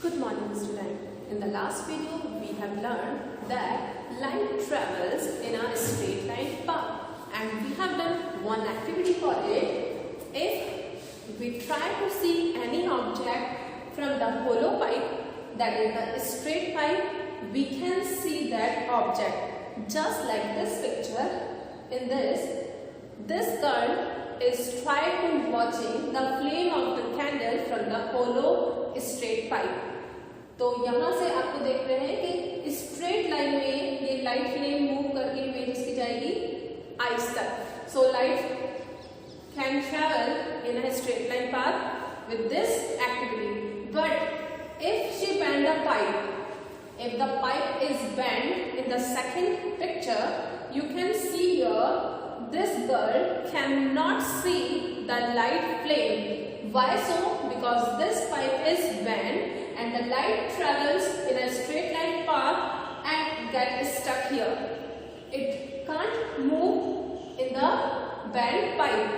Good morning, student. In the last video, we have learned that light travels in a straight line path, and we have done one activity for it. If we try to see any object from the hollow pipe, that is the straight pipe, we can see that object just like this picture. In this girl is trying to watching the flame of the candle from the hollow straight pipe. तो यहाँ से आपको देख रहे हैं कि straight line में ये लाइट फ्लेम मूव करके इमेज इसकी जाएगी आइस तक. So light can travel in a straight line path with this activity. But if she bend the pipe, if the pipe is bent in the second picture, you can see here this girl cannot see the light flame. Why so? Because this pipe is bent and the light travels in a straight line path and gets stuck here. It can't move in the bent pipe.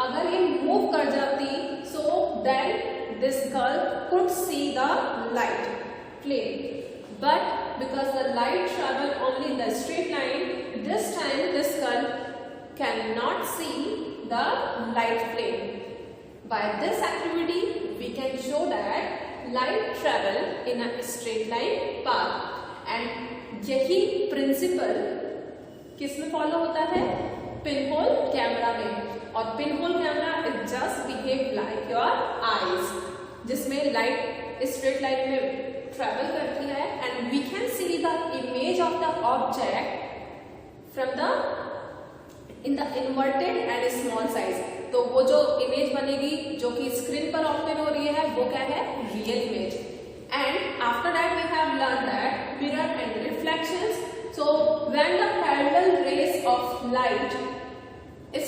अगर ये move कर जाती, so then this girl could see the light flame. But because the light travel only in the straight line, this time this girl cannot see the light flame. By this activity, we can show that light travel in a straight line path. And यही principle किसमें follow होता है? Pinhole camera में. और pinhole camera is just behave like your eyes, जिसमें light straight line में travel करती है and we can see the image of the object from the in the inverted and small size. तो वो जो image बनेगी जो कि स्क्रीन पर ओपन हो रही है वो क्या है? Real image. And after that we have learn that mirror and reflections. So when the parallel rays of light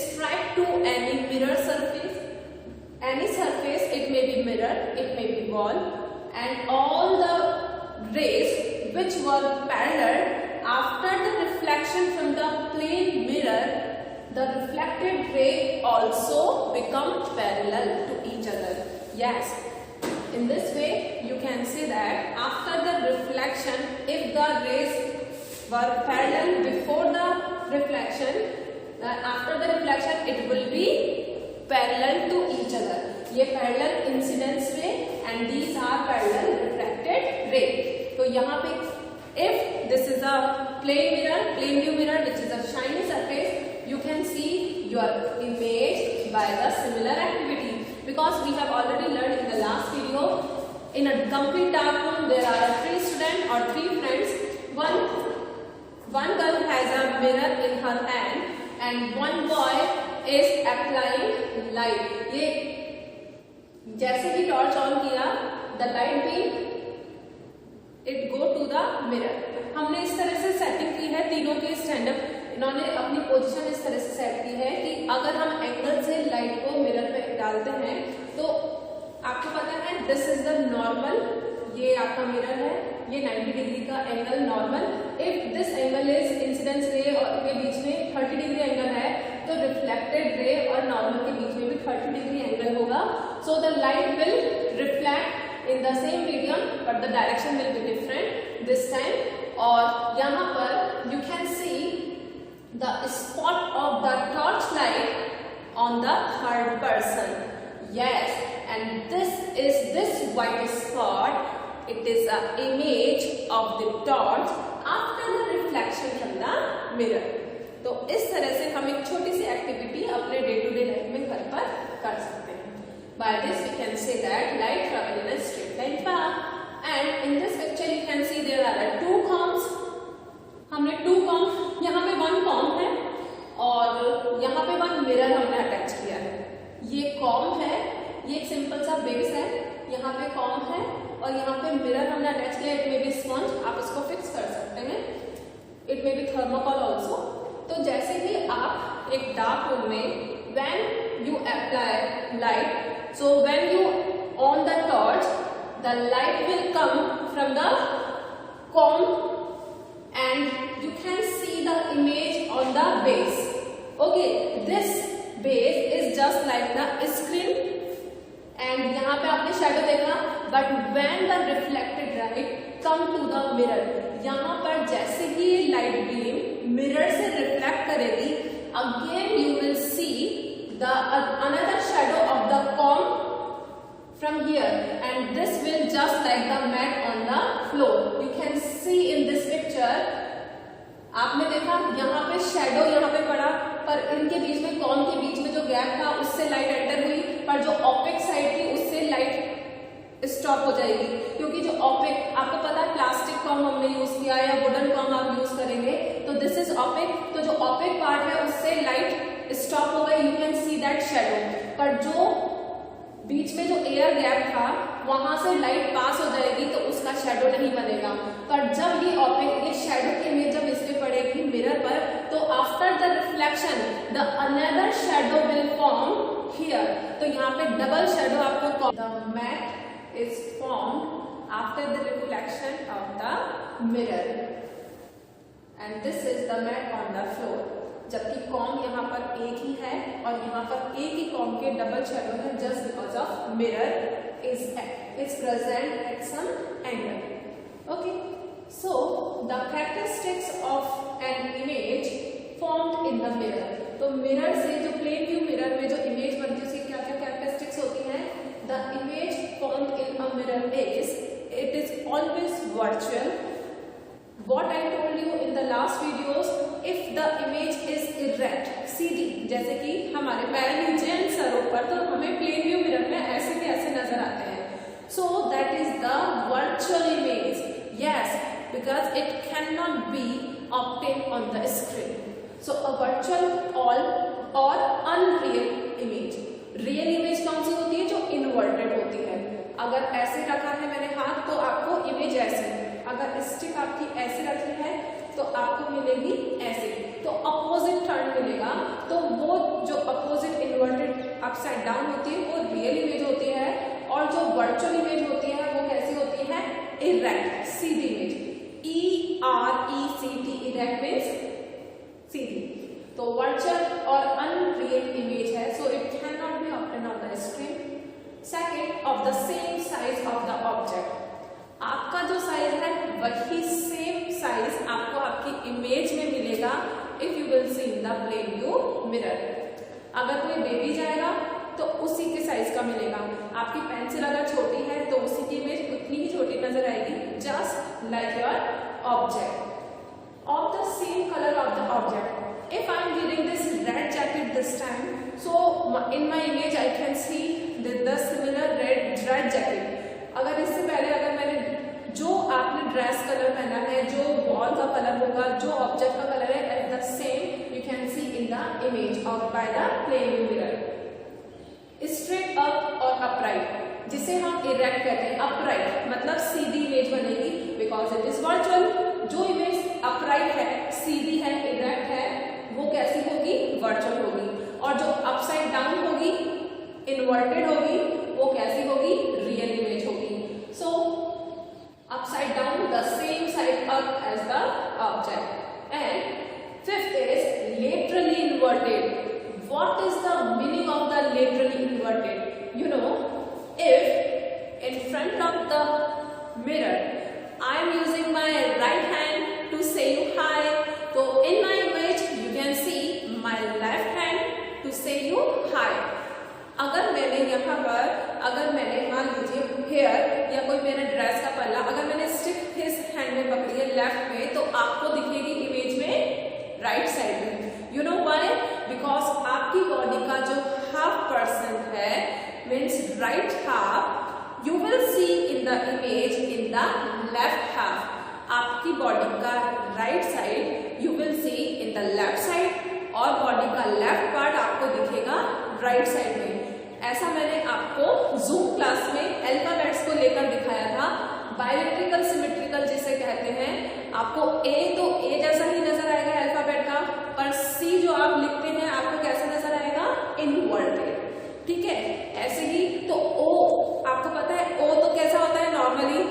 strike to any mirror surface, any surface, it may be mirror, it may be wall, and all the rays which were parallel, after the reflection from the plane mirror, the reflected ray also become parallel to each other. Yes, in this way you can see that after the reflection, if the rays were parallel before the reflection, after the reflection it will be parallel to each other. ये parallel incidence ray and these are parallel refracted ray. तो यहाँ पे if this is a plane view mirror which is a shiny surface, you can see your image by the similar activity. Because we have already learned in the last video, in a complete dark room there are 3 students or 3 friends. One girl has a mirror in her hand and one boy is applying light. ये जैसे ही torch on किया, the light beam it go to the mirror. हमने इस तरह से setting की है तीनों के स्टैंडअप. इन्होंने अपनी पोजीशन इस तरह से सेट की है कि अगर हम एंगल से लाइट को मिरर पे डालते हैं तो आपको पता है दिस इज द नॉर्मल. ये आपका मिरर है, ये 90 डिग्री का angle normal. If this angle is incidence रे और के बीच में 30 डिग्री एंगल है तो रिफ्लेक्टेड रे और नॉर्मल के बीच में भी 30 डिग्री एंगल होगा. So the light will reflect in the same medium but the direction will be different this time. और यहाँ पर you can see the spot of the torch light on the third person. Yes, and this white spot, it is an image of the torch after the reflection from the mirror. तो इस तरह से हम एक छोटी सी activity अपने day to day life में घर पर कर सकते हैं. By this we can say that light travel in a straight line path. And in this picture you can see there are 2 combs. हमने 2 combs, यहाँ पे 1 comb है और यहाँ पे 1 mirror हमने अटैच किया है. ये कॉम है, ये एक सिंपल सा बेस है, यहाँ पे कॉम है और यहाँ पे मिरर हमने अटैच किया. इट मे बी स्पंज, आप इसको फिक्स कर सकते हैं. It may be thermocol also. तो जैसे ही आप एक डार्क रूम में when you apply light, so when you on the torch, the light will come from the comb and you can see the image on the base. Okay, this base is just like the screen and and यहाँ पे आपने shadow देखा, but when the reflected light come to the mirror, यहाँ पर जैसे ही ये light beam mirror से reflect करेगी, again you will see the another shadow of the com from here, and this will just like the mat on the floor. You can see in this picture. आपने देखा यहाँ पे shadow यहाँ पे पड़ा, पर इनके बीच में कॉम के बीच में जो गैप था उससे लाइट एंटर हुई, पर जो ऑपेक साइड थी उससे लाइट स्टॉप हो जाएगी, क्योंकि जो ऑपेक, आपको पता है प्लास्टिक कॉम हमने यूज किया या वुडन कॉम आप यूज करेंगे, तो दिस इज ऑपेक, तो जो ऑपेक पार्ट है उससे लाइट स्टॉप हो गई, you can see that shadow. पर जो बीच में जो एयर गैप था वहां से लाइट पास हो जाएगी तो उसका शेडो नहीं बनेगा। पर जब ये ऑपेक, ये शेडो की इमेज जब इस पे पड़ेगी मिरर पर, तो after the reflection the another shadow will form here, तो यहाँ पे डबल शेडो आपको, the mat is formed after the reflection of the mirror and this is the mat on the floor. जबकि कॉम यहाँ पर एक ही है और यहाँ पर एक ही कॉम के डबल शेडो है, just because of mirror is present at some angle. Okay, so the characteristics of an image formed in the mirror, तो मिरर से जो प्लेन व्यू मिरर में जो इमेज बनती है उसकी क्या क्या कैरेक्टरिस्टिक्स होती हैं? The image formed in a mirror is, it is always virtual. What I told you in the last videos, if the image is erect, सीधी, जैसे कि हमारे पैर नीचे हैं सर ऊपर, तो हमें प्लेन व्यू मिरर में ऐसे के ऐसे नजर आते हैं. So that is the virtual image. Yes, because it cannot be obtained on the screen. So a virtual or unreal image. Real image कौन सी होती है? जो inverted होती है. अगर ऐसे रखा है मैंने हाथ तो आपको इमेज ऐसे, अगर स्टिक आपकी ऐसे रखी है तो आपको मिलेगी ऐसे, तो अपोजिट टर्न मिलेगा. तो वो जो अपोजिट इन्वर्टेड अपसाइड डाउन होती है वो रियल इमेज होती है, और जो वर्चुअल इमेज होती है वो कैसी होती है? इरेक्ट, सीधी इमेज. ERECT, इरेक्ट मीन्स सीधी. तो वर्चुअल और अनरियल इमेज है, so it can not be obtain on the screen. Second, of the same size of the object. आपका जो साइज है वही सेम साइज आपको आपकी इमेज में मिलेगा if you will see in the plane view mirror. अगर कोई बेबी जाएगा तो उसी के साइज का मिलेगा. आपकी पेंसिल अगर छोटी है तो उसी की इमेज उतनी ही छोटी नजर आएगी, just like your object of the same colour of the object. If I am wearing this red jacket this time, so in my image I can see the similar red jacket. अगर इससे पहले अगर मैंने जो आपने dress colour पहना है, जो वॉल का कलर होगा, जो ऑब्जेक्ट का कलर है, at the same you can see in the image of by the plane view mirror. Straight up और अपराइट, जिसे हम इरेक्ट कहते हैं. अपराइट मतलब सीधी इमेज बनेगी बिकॉज इट इज वर्चुअल. जो इमेज अपराइट है, सीधी है, इरेक्ट है, वो कैसी होगी? वर्चुअल होगी. और जो अपसाइड डाउन होगी, इन्वर्टेड होगी, वो कैसी होगी? रियल इमेज होगी. So upside down the same side up as the object. And fifth is laterally inverted. What is the meaning of the laterally inverted? You know, if in front of the mirror I am using my right hand to say you hi, so in my image you can see my left hand to say you hi. अगर मैंने यहाँ पर, अगर मैंने मान लीजिए hair या कोई मेरा ड्रेस का पल्ला, अगर मैंने स्टिक इस हैंड में पकड़ी है लेफ्ट में, तो आपको दिखेगी इमेज में राइट साइड में. You know why? बिकॉज आपकी बॉडी का जो हाफ परसेंट है, means right half, you will see in the image in the left half. आपकी बॉडी का right side you will see in the left side, और body का left part आपको दिखेगा राइट साइड में. ऐसा मैंने आपको जूम क्लास में अल्फाबेट्स को लेकर दिखाया था. बायोमेट्रिकल सिमेट्रिकल जिसे कहते हैं. आपको ए तो ए जैसा ही नजर आएगा अल्फाबेट का, पर सी जो आप लिखते हैं आपको कैसा नजर आएगा? इनवर्टेड. ठीक है, ऐसे ही तो ओ, आपको पता है ओ तो कैसा होता है नॉर्मली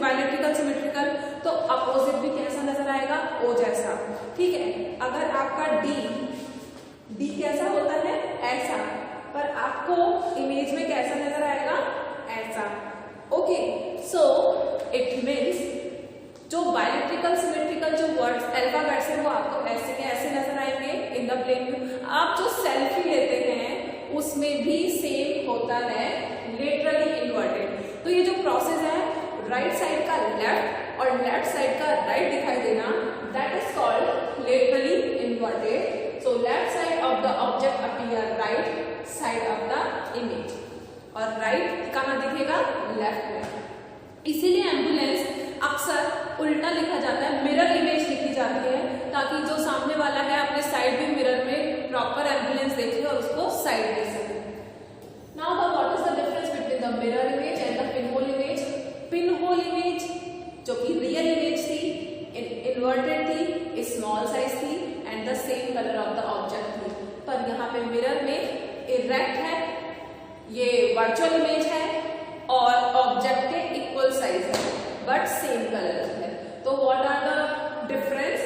बायोमेट्रिकल सिमेट्रिकल, तो अपोजिट भी कैसा नजर आएगा? ओ जैसा. ठीक है, अगर आपका डी कैसा होता है? ऐसा. पर आपको इमेज में कैसा नजर आएगा, ऐसा। ओके, सो इट मीन्स जो बायोलॉजिकल सिमेट्रिकल जो वर्ड्स अल्फाबेट्स हैं वो आपको ऐसे के ऐसे नजर आएंगे इन द प्लेन व्यू। आप जो सेल्फी लेते हैं उसमें भी सेम होता है, लेटरली इन्वर्टेड। तो ये जो प्रोसेस है, राइट साइड का लेफ्ट और लेफ्ट साइड का राइट दिखाई देना, that is called laterally inverted. So left side of the object appear right side of the image, और राइट कहाँ दिखेगा, लेफ्ट में। इसीलिए एम्बुलेंस अक्सर उल्टा लिखा जाता है, मिरर इमेज लिखी जाती है, ताकि जो सामने वाला है अपने साइड व्यू मिरर में प्रॉपर एम्बुलेंस देखे और उसको साइड दे सके। Now what is the difference between the mirror image and the pin hole image? Pin hole image जो कि रियल इमेज थी, इन्वर्टेड थी, स्मॉल साइज थी and the same colour of the object थी। पर यहाँ पे मिरर में इरेक्ट है, ये वर्चुअल इमेज है और ऑब्जेक्ट के इक्वल साइज है बट सेम कलर है। तो what are the difference?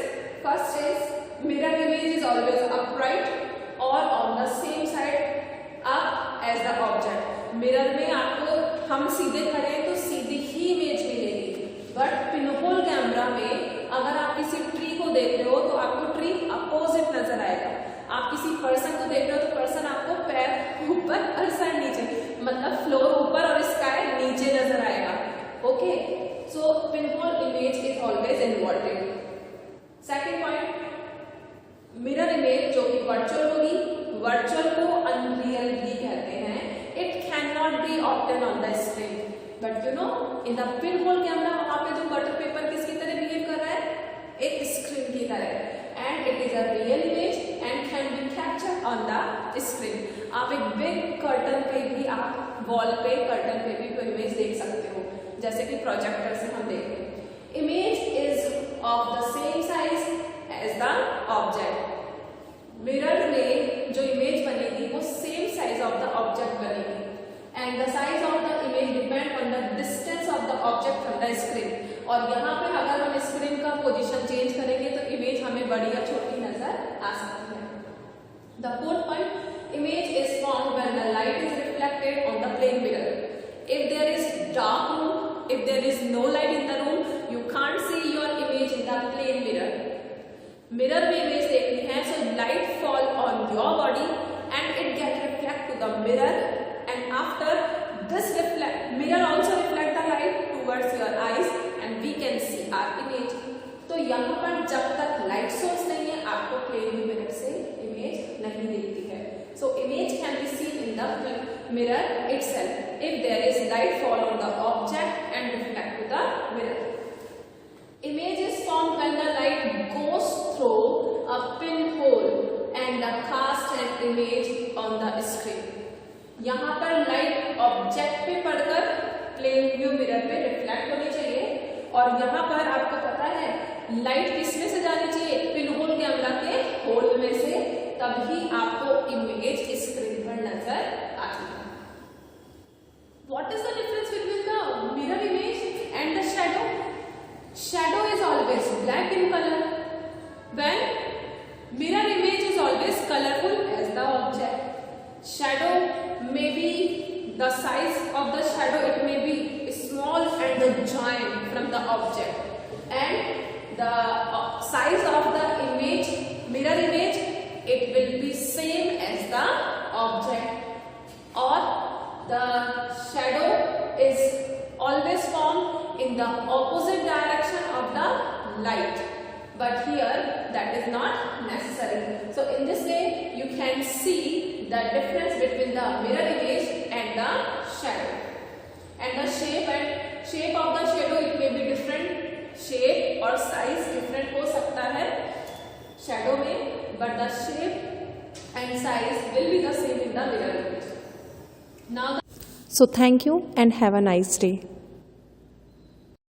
First is mirror image is always upright और on the same side up as the object. Mirror में आपको हम सीधे खड़े हैं तो सीधी ही इमेज मिलेगी, बट पिनहोल कैमरा में अगर आप किसी ट्री को देख रहे हो तो आपको ट्री अपोजिट नजर आएगा। आप किसी पर्सन को देख रहे हो तो पर्सन आपको पैर ऊपर और सर नीचे, मतलब फ्लोर ऊपर और स्काई नीचे नजर आएगा। Okay, so pinhole image is always inverted. Second point, mirror image जो कि वर्चुअल होगी, वर्चुअल को अनरियल भी कहते हैं। It can not be obtain on the screen, but you know in the pinhole camera वहां पे जो बटर पेपर किसकी तरह बिहेव कर रहा है, एक स्क्रीन की तरह, and it is a real image and can be captured on the screen. आप एक बिग कर्टन पे भी, आप वॉल पे कर्टन पे भी कोई इमेज देख सकते हो, जैसे कि प्रोजेक्टर से हम देख रहे हैं। Image is of the same size as the object. Mirror में जो इमेज बनेगी वो same size of the object बनेगी, and the size of the image depend on the distance of the object from the screen. और यहाँ पे अगर हम स्क्रीन का पोजीशन चेंज करेंगे तो इमेज हमें बड़ी या छोटी नजर आ सकती है। The fourth point, image is formed when the light is reflected on the plane mirror. If there is dark room, if there is no light in the room, you can't see your image in the plane mirror. Mirror में image देखनी है, so light fall on your body and it get reflect to the mirror, and after this mirror also reflect the light towards your eyes and we can see our image. तो यहाँ पर जब तक light source नहीं है आपको plane mirror से image नहीं दिखती है। So image can be seen in the mirror itself if there is light fall on the object and reflect to the mirror. Image is formed when the light goes through a pinhole and the cast an image on the screen. यहाँ पर light object पे पड़कर plane view mirror पे reflect होनी चाहिए, और यहाँ पर आपको पता है लाइट किसमें से जानी चाहिए, पिनहोल कैमरा के होल में से, तभी आपको इमेज स्क्रीन पर नजर आती है। What is the difference between the mirror image and the shadow? Shadow is always black in color, when mirror image is always colorful as the object. Shadow may be the size of the shadow, it may be small and giant from the object, and the size of the image, mirror image, it will be same as the object, or the shadow is always formed in the opposite direction of the light, but here that is not necessary. So in this way you can see the difference between the mirror image and the shadow, and the shape of the shadow, it may be different shape or size different हो सकता है shadow में, but the shape and size will be the same in the mirror image. Now, so thank you and have a nice day.